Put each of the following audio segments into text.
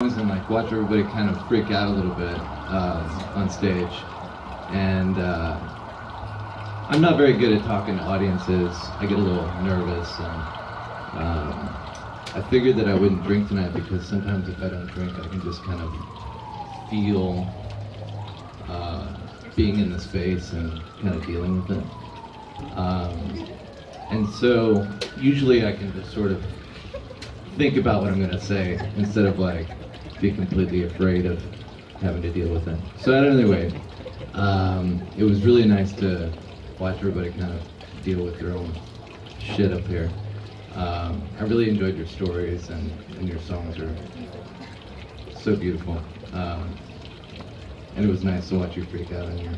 and like watch everybody kind of freak out a little bit on stage. And I'm not very good at talking to audiences. I get a little nervous, and I figured that I wouldn't drink tonight because sometimes if I don't drink, I can just kind of feel being in the space and kind of dealing with it. And so usually I can just sort of think about what I'm going to say instead of like be completely afraid of having to deal with it. So anyway, it was really nice to watch everybody kind of deal with their own shit up here. I really enjoyed your stories, and your songs are so beautiful. And it was nice to watch you freak out on your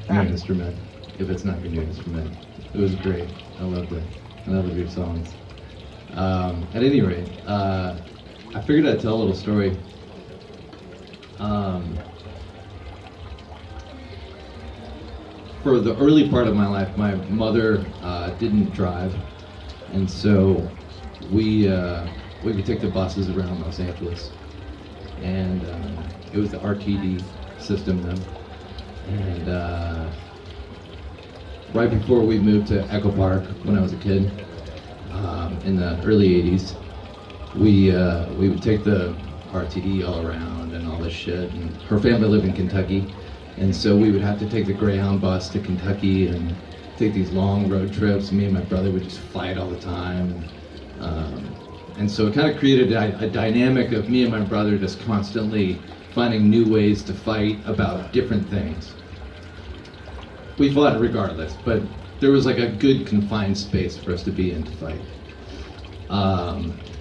new instrument, if it's not your new instrument. It was great. I loved it. I loved your songs. At any rate, I figured I'd tell a little story. For the early part of my life, my mother didn't drive, and so we could take the buses around Los Angeles, and it was the RTD system then. And right before we moved to Echo Park, when I was a kid, in the early 80s, we would take the RTD all around and all this shit. And her family lived in Kentucky, and so we would have to take the Greyhound bus to Kentucky and take these long road trips. Me and my brother would just fight all the time. And so it kind of created a dynamic of me and my brother just constantly finding new ways to fight about different things. We fought regardless, but there was like a good confined space for us to be in to fight.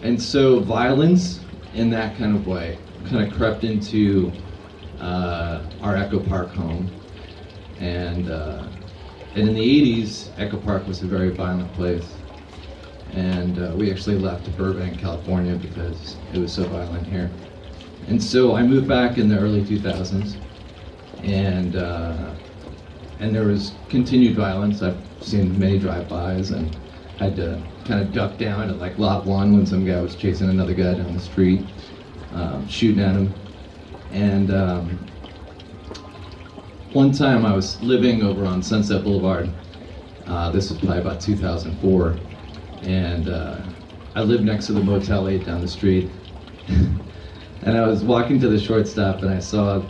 And so violence in that kind of way kind of crept into our Echo Park home. And in the 80s, Echo Park was a very violent place. And we actually left to Burbank, California because it was so violent here. And so I moved back in the early 2000s, and there was continued violence. I've seen many drive-bys and had to kind of duck down at like lot 1 when some guy was chasing another guy down the street, shooting at him. And one time I was living over on Sunset Boulevard. This was probably about 2004, and I lived next to the Motel 8 down the street. And I was walking to the shortstop, and I saw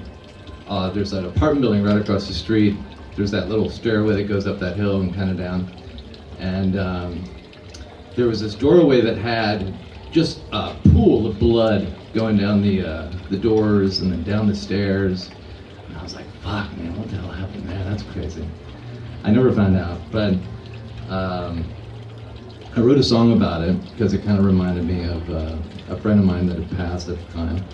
there's an apartment building right across the street. There's that little stairway that goes up that hill and kind of down. And there was this doorway that had just a pool of blood going down the doors and then down the stairs. And I was like, fuck, man, what the hell happened there? That's crazy. I never found out, but I wrote a song about it because it kind of reminded me of a friend of mine that had passed at the time.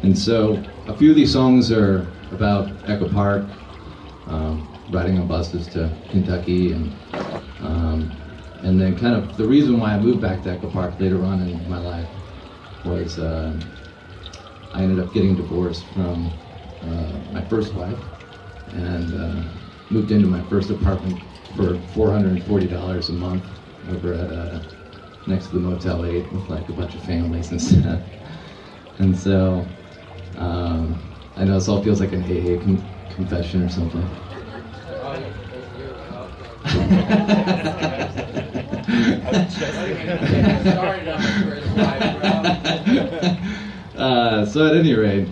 And so a few of these songs are about Echo Park, riding on buses to Kentucky, and then kind of the reason why I moved back to Echo Park later on in my life was I ended up getting divorced from my first wife, and moved into my first apartment for $440 a month over at next to the Motel 8 with like a bunch of families and stuff. And so I know this all feels like an AA confession or something. So at any rate,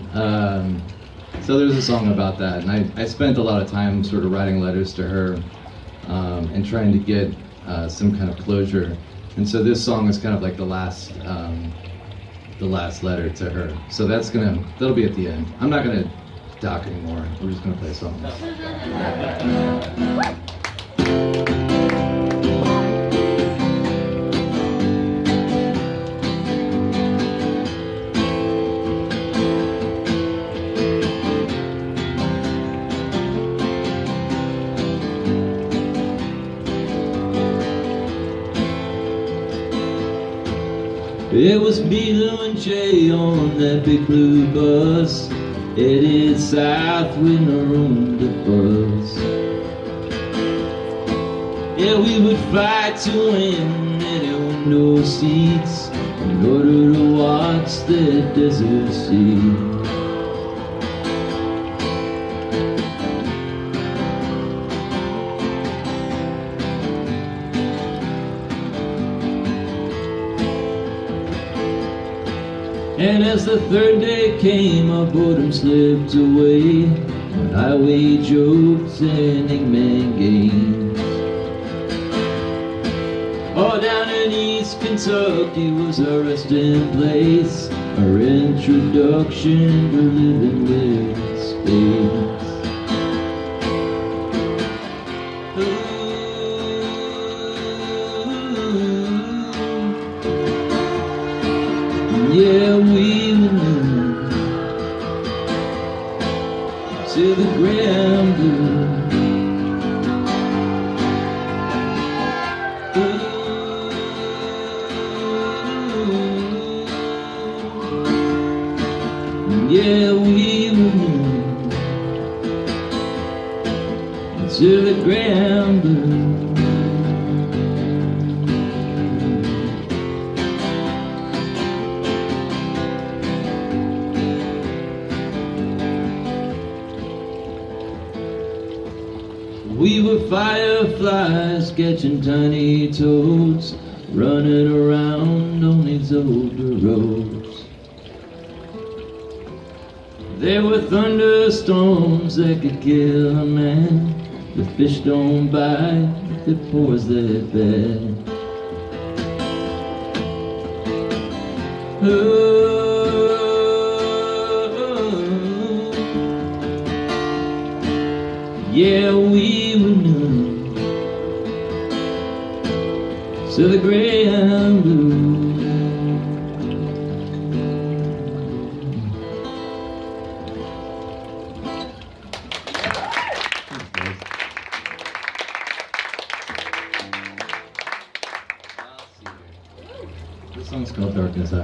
so there's a song about that, and I spent a lot of time sort of writing letters to her and trying to get some kind of closure. And so this song is kind of like the last letter to her. So that'll be at the end. I'm not gonna talk anymore. We're just gonna play songs. It was me, Lou, and Jay on that big blue bus, headed south with no room to buzz. Yeah, we would fly to win any window seats, in order to watch the desert sea. And as the third day came, our boredom slipped away on highway jokes and Eggman games. All down in East Kentucky was our resting place, our introduction to living with space. Yeah, we went to the Greyhound Blues. Yeah, we went to the Greyhound Blues. We were fireflies catching tiny toads, running around on these older roads. There were thunderstorms that could kill a man. The fish don't bite, the poor's their bed. Yeah, we were new to the Greyhound Blues. This song's called Darkness Eye.